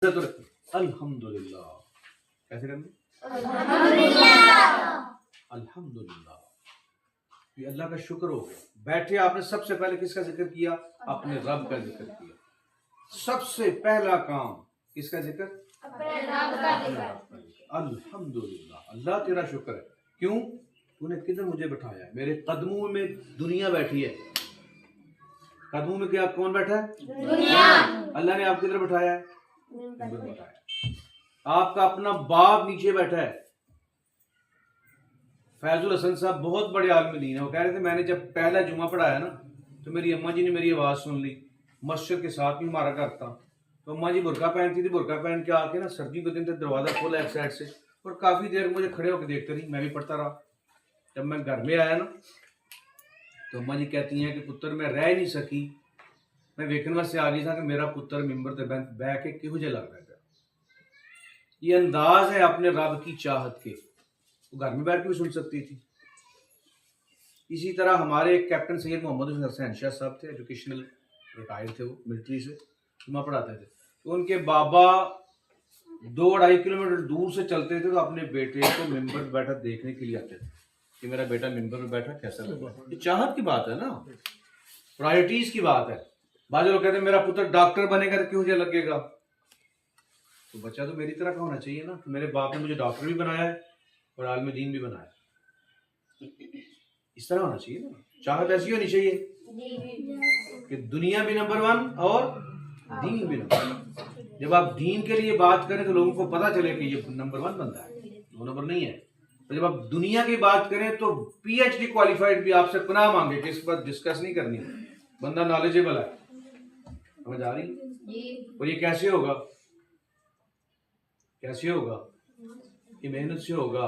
الحمدللہ کیسے کرنا؟ الحمدللہ یہ اللہ کا شکر ہو گیا. بیٹھے آپ نے سب سے پہلے کس کا ذکر کیا؟ اپنے رب کا ذکر کیا. سب سے پہلا کام کس کا ذکر؟ الحمدللہ اللہ تیرا شکر ہے. کیوں؟ تو نے کدھر مجھے بٹھایا ہے؟ میرے قدموں میں دنیا بیٹھی ہے. قدموں میں کیا کون بیٹھا ہے؟ دنیا. اللہ نے آپ کدھر بٹھایا ہے؟ بٹھایا. آپ کا اپنا باپ نیچے بیٹھا ہے. فیض الحسن صاحب بہت بڑے عالم دین ہیں. وہ کہہ رہے تھے میں نے جب پہلا جمعہ پڑھایا نا تو میری اماں جی نے میری آواز سن لی. مسجد کے ساتھ بھی ہمارا گھر تھا تو اماں جی برقع پہنتی تھی. برقع پہن کے آ کے نا سردی کے دن تک دروازہ کھولا ایک سائڈ سے اور کافی دیر مجھے کھڑے ہو کے دیکھتے رہی. میں بھی پڑھتا رہا. جب میں گھر میں آیا نا تو اماں جی کہتی ہیں کہ پتر میں رہ نہیں سکی. میں ویکن واسطے آ گئی تھا کہ میرا پتر ممبر تے بہ کے کہو جے لگ رہا ہے. یہ انداز ہے اپنے رب کی چاہت کے. وہ گھر میں بیٹھ کے بھی سن سکتی تھی. اسی طرح ہمارے کیپٹن سید محمد حسین شاہ صاحب تھے, ایجوکیشنل ریٹائر تھے, وہ ملٹری سے جمعہ پڑھاتے تھے. تو ان کے بابا 2-2.5 کلومیٹر دور سے چلتے تھے تو اپنے بیٹے کو ممبر پہ بیٹھا دیکھنے کے لیے آتے تھے کہ میرا بیٹا ممبر پہ بیٹھا کیسا لگا. یہ چاہت کی بات ہے نا, پرائرٹیز کی بات ہے. بعض لوگ کہتے ہیں میرا پتر ڈاکٹر بنے گا تو کیوں مجھے لگے گا. تو بچہ تو میری طرح کا ہونا چاہیے نا. میرے باپ نے مجھے ڈاکٹر بھی بنایا ہے اور عالم دین بھی بنایا. اس طرح ہونا چاہیے نا. چاہت ایسی ہونی چاہیے کہ دنیا بھی نمبر 1 اور دین بھی نمبر 1. جب آپ دین کے لیے بات کریں تو لوگوں کو پتا چلے کہ یہ نمبر 1 بندہ ہے, 2 نمبر نہیں ہے. اور جب آپ دنیا کی بات کریں تو PhD کوالیفائڈ بھی آپ سے پناہ مانگے کہ اس پر ڈسکس نہیں کرنی. بندہ نالجیبل ہے. سمجھ آ رہی؟ اور یہ کیسے ہوگا؟ کیسے ہوگا؟ یہ محنت سے ہوگا.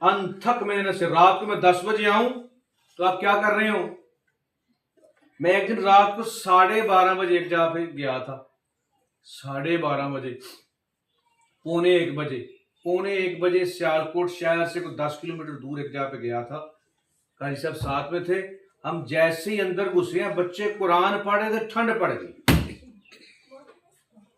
انتھک محنت سے. رات کو میں 10 بجے آؤں تو آپ کیا کر رہے ہو؟ میں ایک دن رات کو 12:30 بجے ایک جگہ پہ گیا تھا. 12:30 بجے, 1:45 بجے سیالکوٹ شہر سے کوئی 10 کلومیٹر دور ایک جگہ پہ گیا تھا. قاری صاحب ساتھ میں تھے. ہم جیسے ہی اندر گھسے ہیں بچے قرآن پڑھ رہے تھے, ٹھنڈ پڑ گئی.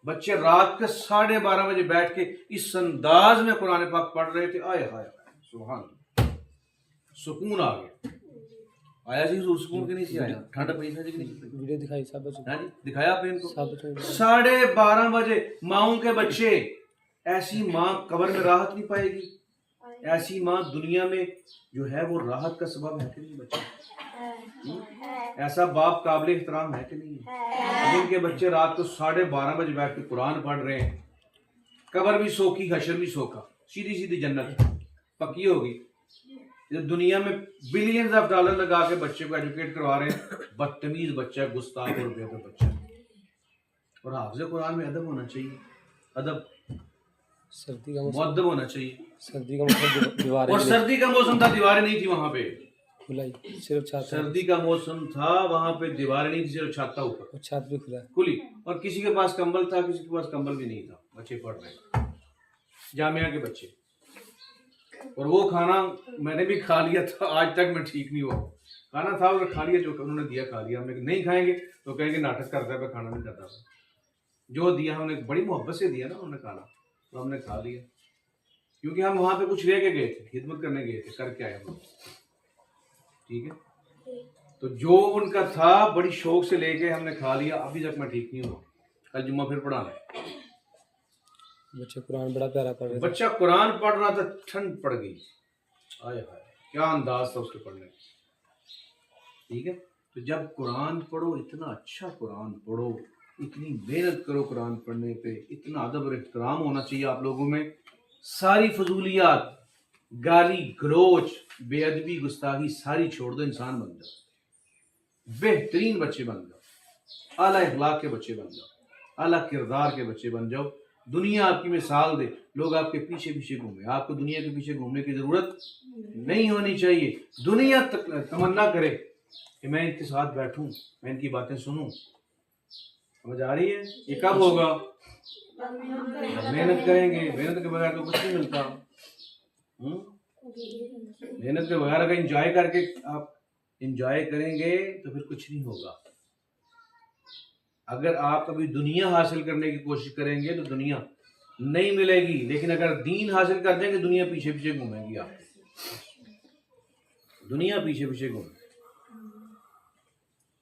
بچے رات کے 12:30 بجے بیٹھ کے اس انداز میں قرآن پاک پڑھ رہے تھے. آئے ہائے سبحان اللہ, سکون آ گیا. آیا جی حضور سکون کے نہیں سی آیا؟ ٹھنڈ پئی تھی کہ نہیں؟ ویڈیو دکھائی سب دکھایا آپ نے ان کو. 12:30 بجے ماؤں کے بچے. ایسی ماں قبر میں راحت نہیں پائے گی. ایسی ماں دنیا میں جو ہے وہ راحت کا سبب ہے کہ نہیں بچے؟ ایسا باپ قابل احترام ہے کہ نہیں؟ جن کے بچے رات کو 12:30 بجے بیٹھ کے قرآن پڑھ رہے ہیں. قبر بھی سوکھی, حشر بھی سوکھا, سیدھی سیدھی جنت پکی ہوگی. دنیا میں بلینز آف ڈالر لگا کے بچے کو ایجوکیٹ کروا رہے ہیں. بدتمیز بچہ, گستاخ اور بے ادب بچہ. اور حافظ قرآن میں ادب ہونا چاہیے. ادب, سردی کا مؤدب ہونا چاہیے. سردی کا موسم اور سردی کا موسم تھا, دیواریں نہیں تھی وہاں پہ. صرف سردی کا موسم تھا, وہاں پہ دیواریں نہیں تھی, صرف چھت تھا اوپر, چھت بھی کھلی. اور کسی کے پاس کمبل تھا, کسی کے پاس کمبل بھی نہیں تھا. بچے پڑھ رہے ہیں, جامعہ کے بچے. اور وہ کھانا میں نے بھی کھا لیا تھا, آج تک میں ٹھیک نہیں ہوا. کھانا تھا اور کھا لیا, جو انہوں نے دیا کھا لیا. ہم نہیں کھائیں گے تو کہیں گے ناٹک کرتا ہے, میں کھانا نہیں کھاتا. جو دیا ہم نے بڑی محبت سے دیا نا انہوں نے کھانا, تو ہم نے کھا لیا. کیونکہ ہم وہاں پہ کچھ لے کے گئے تھے, خدمت کرنے گئے تھے, کر کے آئے ہم. ٹھیک ہے, تو جو ان کا تھا بڑی شوق سے لے کے ہم نے کھا لیا. ابھی تک میں ٹھیک نہیں ہوا. کل جمعہ پھر پڑھانا ہے. بچہ قرآن بڑا پیارا پڑھ رہا تھا. بچہ قرآن پڑھ رہا تھا, ٹھنڈ پڑ گئی. آئے ہائے کیا انداز تھا اس کے پڑھنے. ٹھیک ہے, تو جب قرآن پڑھو اتنا اچھا قرآن پڑھو, اتنی محنت کرو قرآن پڑھنے پہ, اتنا ادب اور احترام ہونا چاہیے آپ لوگوں میں. ساری فضولیات, گالی گلوچ, بے ادبی, گستاخی ساری چھوڑ دو. انسان بن جاؤ, بہترین بچے بن جاؤ, اعلیٰ اخلاق کے بچے بن جاؤ, اعلیٰ کردار کے بچے بن جاؤ. دنیا آپ کی مثال دے, لوگ آپ کے پیچھے پیچھے گھومے. آپ کو دنیا کے پیچھے گھومنے کی ضرورت نہیں ہونی چاہیے. دنیا تمنا کرے کہ میں ان کے ساتھ بیٹھوں, میں ان کی باتیں سنوں. سمجھ آ رہی ہے؟ یہ کب ہوگا؟ محنت کریں گے. محنت کے بغیر تو کچھ نہیں ملتا. محنت کے بغیر اگر انجوائے کر کے آپ انجوائے کریں گے تو پھر کچھ نہیں ہوگا. اگر آپ کبھی دنیا حاصل کرنے کی کوشش کریں گے تو دنیا نہیں ملے گی، لیکن اگر دین حاصل کر دیں گے دنیا پیچھے پیچھے گھومے گی، آپ دنیا پیچھے پیچھے گھومے.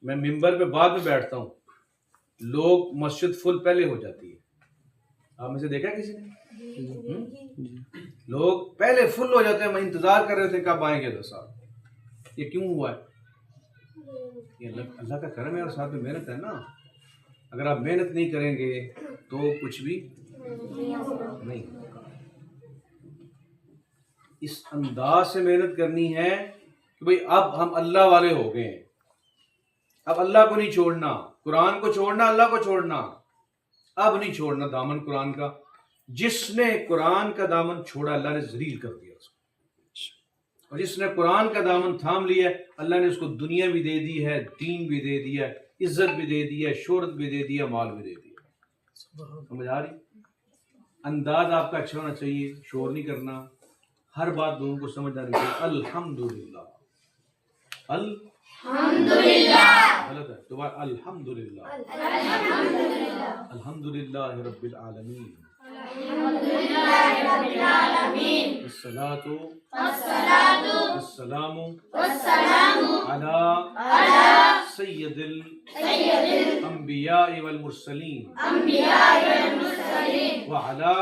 میں ممبر پہ بعد میں بیٹھتا ہوں، لوگ مسجد فل پہلے ہو جاتی ہے. آپ میں سے دیکھا کسی نے؟ لوگ پہلے فل ہو جاتے ہیں. میں انتظار کر رہے تھے کب آئیں گے تو صاحب. یہ کیوں ہوا ہے؟ یہ اللہ کا کرم ہے اور ساتھ میں محنت ہے نا. اگر آپ محنت نہیں کریں گے تو کچھ بھی نہیں. اس انداز سے محنت کرنی ہے کہ بھئی اب ہم اللہ والے ہو گئے ہیں، اب اللہ کو نہیں چھوڑنا، قرآن کو چھوڑنا، اللہ کو چھوڑنا، اب نہیں چھوڑنا دامن قرآن کا. جس نے قرآن کا دامن چھوڑا اللہ نے ذلیل کر دیا اس کو، اور جس نے قرآن کا دامن تھام لیا اللہ نے اس کو دنیا بھی دے دی ہے، دین بھی دے دیا ہے، عزت بھی دے دی ہے، شہرت بھی دے دی ہے، مال بھی دے دیا. سمجھ آ رہی؟ انداز آپ کا اچھا ہونا چاہیے، شور نہیں کرنا، ہر بات لوگوں کو سمجھ آنی چاہیے. الحمدللہ الحمدللہ غلط ہے دوبارہ. الحمدللہ الحمدللہ رب العالمین والصلاة والسلام علی سید الانبیاء والمرسلین وعلی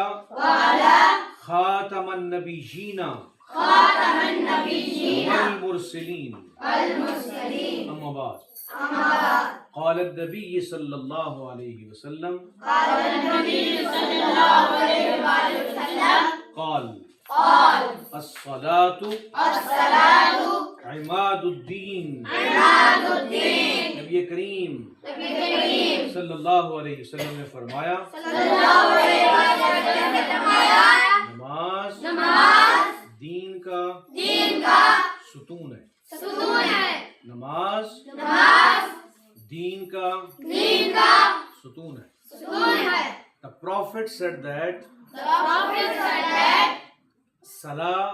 خاتم النبیین والمرسلین. اما بعد قال النبی صلی اللہ علیہ وسلم قال الصلاة عماد الدین. نبی کریم صلی اللہ علیہ وسلم نے فرمایا نماز دین کا ستون ہے. نماز دین کا ستون ہے. The Prophet said that Salah,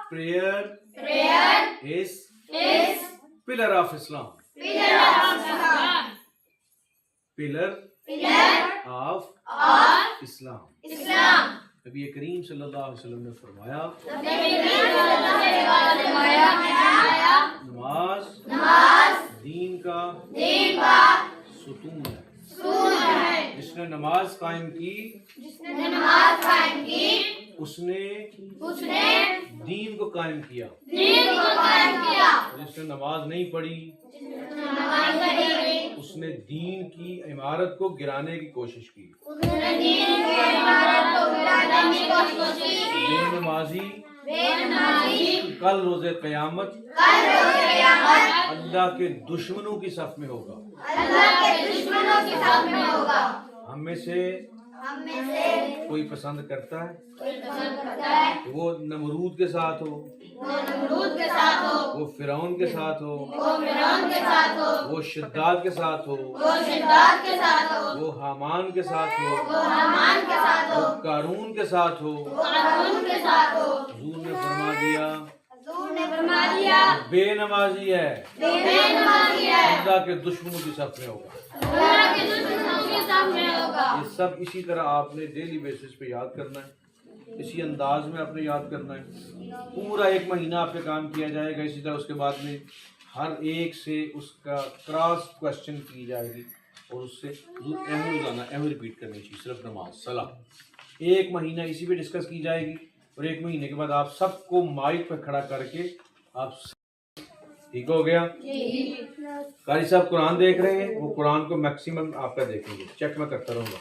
prayer is pillar of Islam. Pillar of Islam. نبی کریم صلی اللہ علیہ وسلم نے فرمایا نماز دین کا ستون ہے. جس نے نماز قائم کی اس نے دین کو قائم کیا. جس نے نماز نہیں پڑھی اس نے دین کی عمارت کو گرانے کی کوشش کی. بے نمازی کل روز قیامت اللہ کے دشمنوں کی صف میں ہوگا. ہم میں سے کوئی پسند کرتا ہے کہ وہ نمرود کے ساتھ ہو، وہ فرعون کے ساتھ ہو، وہ شداد کے ساتھ ہو، وہ حامان کے ساتھ ہو، وہ قارون کے ساتھ ہو. حضور نے فرما دیا بے نمازی ہے اللہ کے دشمنوں کی صف میں ہوگا. یہ سب اسی طرح آپ نے ڈیلی بیسس پہ یاد کرنا ہے، اسی انداز میں آپ نے یاد کرنا ہے. پورا 1 مہینہ آپ پہ کام کیا جائے گا. اسی طرح اس کے بعد میں ہر ایک سے اس کا کراس کوشچن کی جائے گی اور اس سے اہم ریپیٹ کرنی چاہیے. صرف نماز سلام 1 مہینہ اسی پہ ڈسکس کی جائے گی اور 1 مہینے کے بعد آپ سب کو مائک پہ کھڑا کر کے آپ ٹھیک ہو گیا. قاری صاحب قرآن دیکھ رہے ہیں، وہ قرآن کو میکسیمم آپ کا دیکھیں گے، چیک میں کرتا رہوں گا.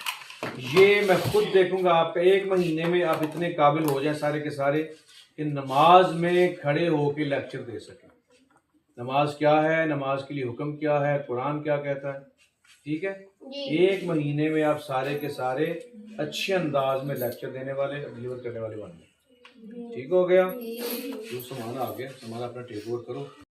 یہ میں خود دیکھوں گا آپ کا 1 مہینے میں آپ اتنے قابل ہو جائیں سارے کے سارے کہ نماز میں کھڑے ہو کے لیکچر دے سکیں. نماز کیا ہے، نماز کے لیے حکم کیا ہے، قرآن کیا کہتا ہے. ٹھیک ہے 1 مہینے میں آپ سارے کے سارے اچھے انداز میں لیکچر دینے والے ڈلیور کرنے والے بن گئے. ٹھیک ہو گیا. جو سامان آ گیا سامان اپنا ٹیک اوور کرو.